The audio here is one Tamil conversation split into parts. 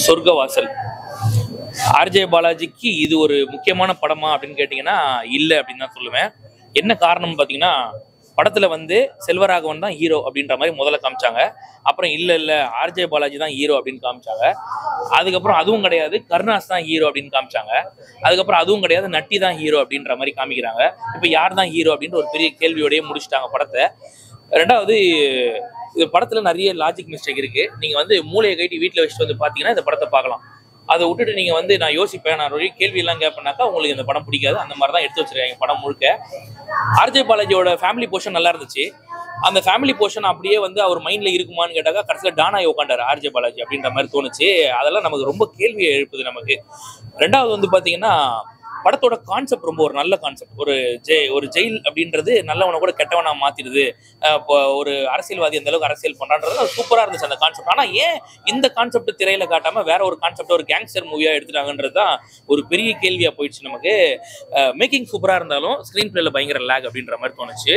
சொர்க்கவாசல் ஆர்ஜே பாலாஜிக்கு இது ஒரு முக்கியமான படமா அப்படின்னு கேட்டிங்கன்னா இல்லை அப்படின்னு தான் சொல்லுவேன். என்ன காரணம்னு பார்த்தீங்கன்னா, படத்துல வந்து செல்வராகவன் தான் ஹீரோ அப்படின்ற மாதிரி முதல்ல காமிச்சாங்க. அப்புறம் இல்லை ஆர்ஜே பாலாஜி தான் ஹீரோ அப்படின்னு காமிச்சாங்க. அதுக்கப்புறம் அதுவும் கிடையாது, கருணாஸ் தான் ஹீரோ அப்படின்னு காமிச்சாங்க. அதுக்கப்புறம் அதுவும் கிடையாது, நட்டி தான் ஹீரோ அப்படின்ற மாதிரி காமிக்கிறாங்க. இப்போ யார் தான் ஹீரோ அப்படின்ற ஒரு பெரிய கேள்வியோடய முடிச்சுட்டாங்க படத்தை. ரெண்டாவது, இது படத்துல நிறைய லாஜிக் மிஸ்டேக் இருக்கு. நீங்க வந்து மூளையை கட்டி வீட்டில் வச்சுட்டு வந்து பார்த்தீங்கன்னா இந்த படத்தை பார்க்கலாம். அதை விட்டுட்டு நீங்க வந்து நான் யோசிப்பேன், நான் ஒரு கேள்வி எல்லாம் கேட்பேனாக்கா உங்களுக்கு இந்த படம் பிடிக்காது. அந்த மாதிரி தான் எடுத்து வச்சிருக்காங்க படம் முழுக்க. ஆர்ஜே பாலாஜியோட ஃபேமிலி போர்ஷன் நல்லா இருந்துச்சு. அந்த ஃபேமிலி போர்ஷன் அப்படியே வந்து அவர் மைண்ட்ல இருக்குமான்னு கேட்டாக்கா கடைசியில் டானாய் உட்காண்டாரு ஆர்ஜே பாலாஜி அப்படின்ற மாதிரி தோணுச்சு. அதெல்லாம் நமக்கு ரொம்ப கேள்வியை எழுப்புது நமக்கு. ரெண்டாவது வந்து பாத்தீங்கன்னா, படத்தோட கான்செப்ட் ரொம்ப ஒரு நல்ல கான்செப்ட். ஒரு ஜெயில் அப்படின்றது நல்லவனை கூட கெட்டவனா மாத்திடுது. இப்போ ஒரு அரசியல்வாதி அந்த அளவுக்கு அரசியல் பண்றான்றது சூப்பரா இருந்துச்சு அந்த கான்செப்ட். ஆனா ஏன் இந்த கான்செப்ட் திரையில காட்டாம வேற ஒரு கான்செப்ட் ஒரு கேங்ஸ்டர் மூவியா எடுத்துட்டாங்கன்றது தான் ஒரு பெரிய கேள்வியா போயிடுச்சு நமக்கு. மேக்கிங் சூப்பரா இருந்தாலும் ஸ்கிரீன் பிளேல பயங்கர லேக் அப்படின்ற மாதிரி தோணுச்சு.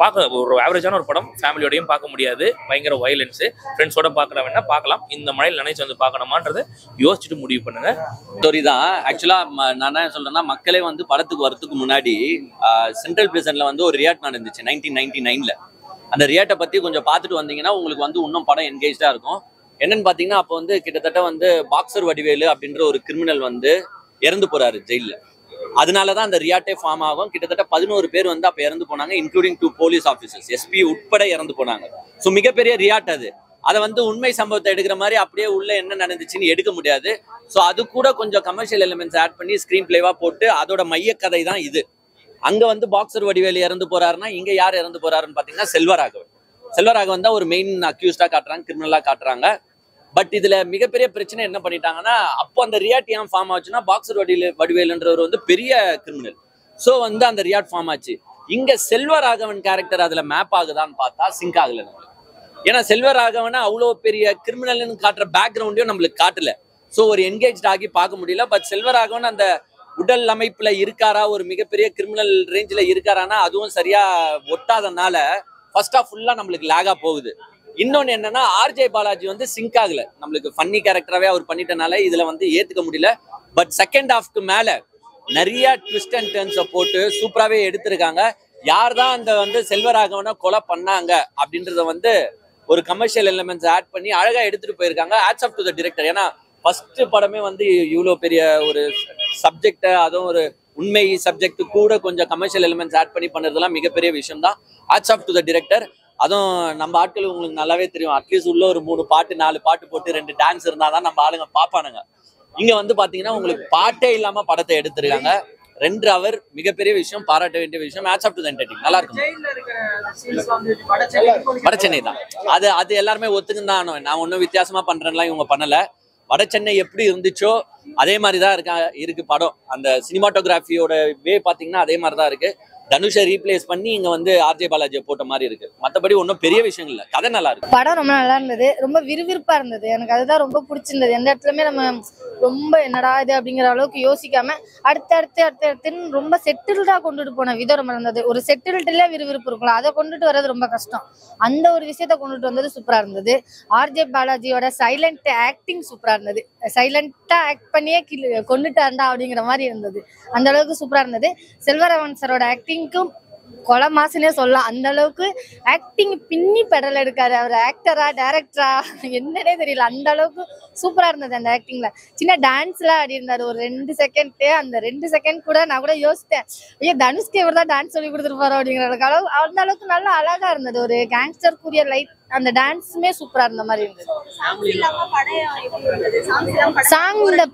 பார்க்க ஒரு ஆவரேஜான ஒரு படம், ஃபேமிலியோடையும் பார்க்க முடியாது. பயங்கர வயலன்ஸு. ஃப்ரெண்ட்ஸோட பார்க்குற வேணா பார்க்கலாம். இந்த மழையில் நினைச்சு வந்து பார்க்கணுமான்றதை யோசிச்சுட்டு முடிவு பண்ணுங்க. ஸ்டோரி தான். ஆக்சுவலாக நான் என்ன சொல்றேன்னா, மக்களே வந்து படத்துக்கு வரதுக்கு முன்னாடி சென்ட்ரல் பிரிசன்ல வந்து ஒரு ரியாட் நடந்துச்சு 1999. அந்த ரியாட்டை பற்றி கொஞ்சம் பார்த்துட்டு வந்தீங்கன்னா உங்களுக்கு வந்து இன்னும் படம் என்கேஜாக இருக்கும். என்னன்னு பார்த்தீங்கன்னா, அப்போ வந்து கிட்டத்தட்ட வந்து பாக்ஸர் வடிவேலு அப்படின்ற ஒரு கிரிமினல் வந்து இறந்து போறாரு ஜெயிலில். அதனாலதான் அந்த ரியாட்டே ஃபார்ம் ஆகும். கிட்டத்தட்ட 11 பேர் வந்து அப்ப இறந்து போனாங்க, இன்க்ளூடிங் 2 போலீஸ் ஆஃபீஸர்ஸ், எஸ்பி உட்பட இறந்து போனாங்க. ஸோ மிகப்பெரிய ரியாட் அது. அதை வந்து உண்மை சம்பவத்தை எடுக்கிற மாதிரி அப்படியே உள்ள என்ன நடந்துச்சுன்னு எடுக்க முடியாது. ஸோ அது கூட கொஞ்சம் கமர்ஷியல் எலிமெண்ட்ஸ் ஆட் பண்ணி ஸ்கிரீன் பிளேவா போட்டு அதோட மையக்கதை தான் இது. அங்க வந்து பாக்ஸர் வடிவேலு இறந்து போறாருன்னா இங்க யார் இறந்து போறாருன்னு பாத்தீங்கன்னா செல்வராகவன் தான் ஒரு மெயின் அக்யூஸ்டா காட்டுறாங்க, கிரிமினலா காட்டுறாங்க. பட் இதுல மிகப்பெரிய பிரச்சனை என்ன பண்ணிட்டாங்கன்னா, அப்போ அந்த ரியாட் ஏன் ஃபார்ம் ஆச்சுன்னா, பாக்ஸர் வடிவேலுன்றவர் வந்து பெரிய கிரிமினல். ஸோ வந்து அந்த ரியாட் ஃபார்ம் ஆச்சு. இங்க செல்வராகவன் கேரக்டர் அதுல மேப் ஆகுதான்னு பார்த்தா சிங்க் ஆகல நம்மளுக்கு. ஏன்னா செல்வராகவனை அவ்வளோ பெரிய கிரிமினல்னு காட்டுற பேக்ரவுண்டையும் நம்மளுக்கு காட்டல. ஸோ ஒரு என்கேஜ் ஆகி பார்க்க முடியல. பட் செல்வராகவன் அந்த உடல் அமைப்புல இருக்காரா, ஒரு மிகப்பெரிய கிரிமினல் ரேஞ்சில் இருக்காரானா அதுவும் சரியா ஒட்டாதனால ஃபர்ஸ்ட் ஆஃப் ஃபுல்லா நம்மளுக்கு லேகா போகுது. இன்னொன்னு என்னன்னா, ஆர்ஜே பாலாஜி வந்து சிங்க் ஆகல. நம்மளுக்கு ஃபன்னி கேரக்டராகவே அவர் பண்ணிட்டனால இதுல வந்து ஏத்துக்க முடியல. பட் செகண்ட் ஹாஃப்க்கு மேல நிறைய ட்விஸ்ட் அண்ட் டர்ன்ஸை போட்டு சூப்பராகவே எடுத்திருக்காங்க. யார் தான் அந்த வந்து செல்வராகவனை கொலை பண்ணாங்க அப்படின்றத வந்து ஒரு கமர்ஷியல் எலிமெண்ட்ஸ் ஆட் பண்ணி அழகா எடுத்துட்டு போயிருக்காங்க. Hats off to the director. ஏன்னா ஃபர்ஸ்ட் படமே வந்து இவ்வளோ பெரிய ஒரு சப்ஜெக்டை, அதுவும் ஒரு உண்மை சப்ஜெக்ட் கூட கொஞ்சம் கமர்ஷியல் எலிமெண்ட்ஸ் ஆட் பண்ணி பண்ணுறதுலாம் மிகப்பெரிய விஷயம் தான். Hats off to the director. அதுவும் நம்ம ஆட்கள் உங்களுக்கு நல்லாவே தெரியும், அட்லீஸ்ட் உள்ள ஒரு 3 பாட்டு 4 பாட்டு போட்டு 2 டான்ஸ் இருந்தாதான் நம்ம ஆளுங்க பாப்பானுங்க. இங்க வந்து பாத்தீங்கன்னா உங்களுக்கு பாட்டே இல்லாம படத்தை எடுத்திருக்காங்க. 2 hour மிகப்பெரிய விஷயம், பாராட்ட வேண்டிய விஷயம். Hats off to the entertainer. நல்லா இருக்கும். வடசென்னை தான் அது எல்லாருமே ஒத்துக்குதான். நான் ஒன்றும் வித்தியாசமா பண்றேன்லாம் இவங்க பண்ணல. வடசென்னை எப்படி இருந்துச்சோ அதே மாதிரி தான் இருக்கு படம். அந்த சினிமாட்டோகிராஃபியோட வே பாத்தீங்கன்னா அதே மாதிரி தான் இருக்கு. தனுஷை ரீப்ளேஸ் பண்ணி இங்க வந்து ஆர்ஜே பாலாஜியை போட்ட மாதிரி இருக்கு. மற்றபடி ஒன்றும் பெரிய விஷயம் இல்லை. கதை நல்லா இருக்கு. படம் ரொம்ப நல்லா இருந்தது, ரொம்ப விறுவிறுப்பா இருந்தது. எனக்கு அதுதான் ரொம்ப பிடிச்சிருந்தது. எந்த இடத்துலயுமே நம்ம ரொம்ப என்னடா இது அப்படிங்கிற அளவுக்கு யோசிக்காம அடுத்தடுத்துன்னு ரொம்ப செட்டில்டா கொண்டுட்டு போன விதம் ரொம்ப இருந்தது. ஒரு செட்டில்டுல விறுவிறுப்பு இருக்கும்ல, அதை கொண்டுட்டு வர்றது ரொம்ப கஷ்டம். அந்த ஒரு விஷயத்த கொண்டுட்டு வந்தது சூப்பரா இருந்தது. ஆர்ஜே பாலாஜியோட சைலண்ட் ஆக்டிங் சூப்பரா இருந்தது. சைலண்டா ஆக்ட் பண்ணியே கொண்டுட்டாண்டா அப்படிங்கிற மாதிரி இருந்தது. அந்த அளவுக்கு சூப்பரா இருந்தது. செல்வராகவன் சாரோட ஆக்டிங்க்கும் கொலை மாசுனே சொல்லலாம். அந்த அளவுக்கு ஆக்டிங் பின்னி பெடல் எடுக்காரு. அவர் ஆக்டரா டைரக்டரா என்னன்னே தெரியல. அந்த அளவுக்கு சூப்பரா இருந்தது அந்த ஆக்டிங்ல. சின்ன டான்ஸ்லாம் ஆடி இருந்தாரு ஒரு 2 செகண்ட். அந்த 2 செகண்ட் கூட நான் கூட யோசித்தேன், ஐயோ தனுஷ்க்கு இவர் தான் டான்ஸ் சொல்லி கொடுத்துருப்பாரு அப்படிங்கிற அளவுக்கு. அந்த அளவுக்கு நல்லா அழகா இருந்தது. ஒரு கேங்ஸ்டர் கூறிய லைட் அந்த டான்ஸுமே சூப்பரா இருந்த மாதிரி இருந்தது. சாங் இந்த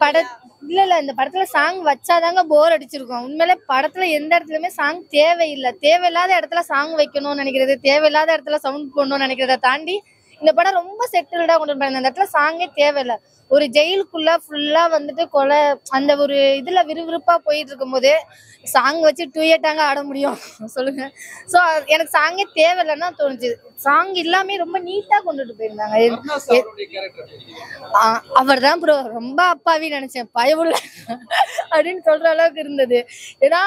இல்ல இந்த படத்துல சாங் வச்சாதாங்க போர் அடிச்சிருக்கும். உண்மையிலே படத்துல எந்த இடத்துலயுமே சாங் தேவையில்லை. தேவையில்லாத இடத்துல சாங் வைக்கணும்னு நினைக்கிறது, தேவையில்லாத இடத்துல சவுண்ட் போடணும்னு நினைக்கிறத தாண்டி இந்த படம் ரொம்ப செட்டில்டா கொண்டு போயிருந்த. அந்த இடத்துல சாங்கே தேவையில்லை. ஒரு ஜெயிலுக்குள்ள ஃபுல்லா வந்துட்டு கொலை அந்த ஒரு இதுல விறுவிறுப்பா போயிட்டு இருக்கும் போதே சாங் வச்சு டூயட்டாங்க ஆட முடியும் சொல்லுங்க. ஸோ எனக்கு சாங்கே தேவையில்லைன்னா தோணுச்சு. சாங் எல்லாமே ரொம்ப நீட்டா கொண்டுட்டு போயிருந்தாங்க. அவர் தான் ப்ரோ ரொம்ப அப்பாவி நினைச்சேன், பயவுள்ள அப்படின்னு சொல்ற அளவுக்கு இருந்தது. ஏன்னா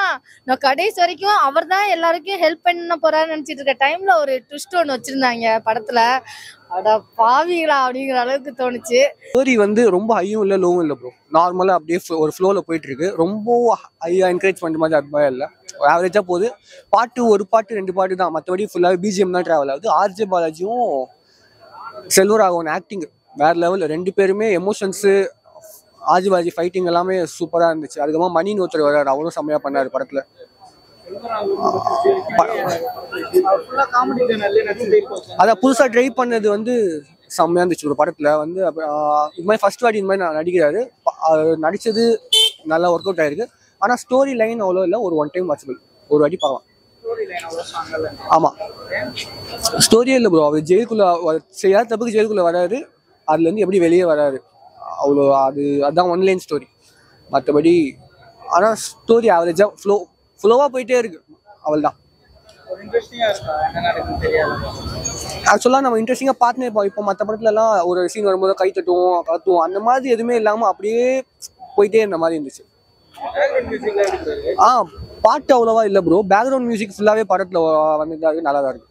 நான் கடைசி வரைக்கும் அவர் தான் எல்லாருக்கும் ஹெல்ப் பண்ண போறாருன்னு நினைச்சிட்டு இருக்க டைம்ல ஒரு ட்விஸ்ட் ஒன்று வச்சிருந்தாங்க படத்துல. அடா பாவிகளா அப்படிங்கிற அளவுக்கு தோணுச்சு. ஸ்டோரி வந்து ரொம்ப ஹையும் இல்லை லோவும் இல்லை ப்ரோ. நார்மலாக அப்படியே ஒரு ஃப்ளோவில் போயிட்டு இருக்கு. ரொம்ப ஹையாக என்கரேஜ் பண்ணுற மாதிரி அது மாதிரி இல்லை, ஆவரேஜாக போகுது. பாட்டு ஒரு பாட்டு 2 பாட்டு தான், மற்றபடி ஃபுல்லாகவே பிஜிஎம் தான் ட்ராவல் ஆகுது. ஆர்ஜே பாலாஜியும் செல்வராகவன் ஆக்டிங் வேற லெவல். 2 பேருமே எமோஷன்ஸு, ஆர்ஜே பாலாஜி ஃபைட்டிங் எல்லாமே சூப்பராக இருந்துச்சு. அதுக்கப்புறமா மணின்னு ஒருத்தர் வர்றாரு, அவரும் செம்மையாக பண்ணார் படத்தில். அதான் புதுசாக ட்ரை பண்ணது வந்து செம்மையாக இருந்துச்சு ஒரு படத்தில் வந்து. இது மாதிரி ஃபர்ஸ்ட் வாட்டி இந்த மாதிரி நான் நடிக்கிறாரு, நடித்தது நல்லா ஒர்க் அவுட் ஆயிருக்கு. ஆனால் ஸ்டோரி லைன் அவ்வளோ இல்லை, ஒரு 1 டைம் வாட்சபிள், ஒரு வாட்டி பார்க்கலாம். ஆமாம், ஸ்டோரியே இல்லை ப்ரோ. அவர் ஜெயிலுக்குள்ளே செய்யாத தப்புக்கு ஜெயிலுக்குள்ளே வராரு, அதுலேருந்து எப்படி வெளியே வராரு அவ்வளோ. அதுதான் 1 லைன் ஸ்டோரி. மற்றபடி ஆனால் ஸ்டோரி ஆவரேஜாக ஃப்ளோவாக போயிட்டே இருக்கு, அவள் தான். ஆக்சுவலாக நம்ம இன்ட்ரெஸ்டிங்காக பார்த்துனே இருப்போம். இப்போ மற்ற படத்துலலாம் ஒரு சீன் வரும்போது கை தட்டுவோம், கத்துவோம், அந்த மாதிரி எதுவுமே இல்லாமல் அப்படியே போயிட்டே இருந்த மாதிரி இருந்துச்சு. பாட்டு அவ்வளோவா இல்லை ப்ரோ. பேக்ரவுண்ட் மியூசிக் ஃபுல்லாகவே படத்தில் வந்துட்டு நல்லா தான் இருக்கு.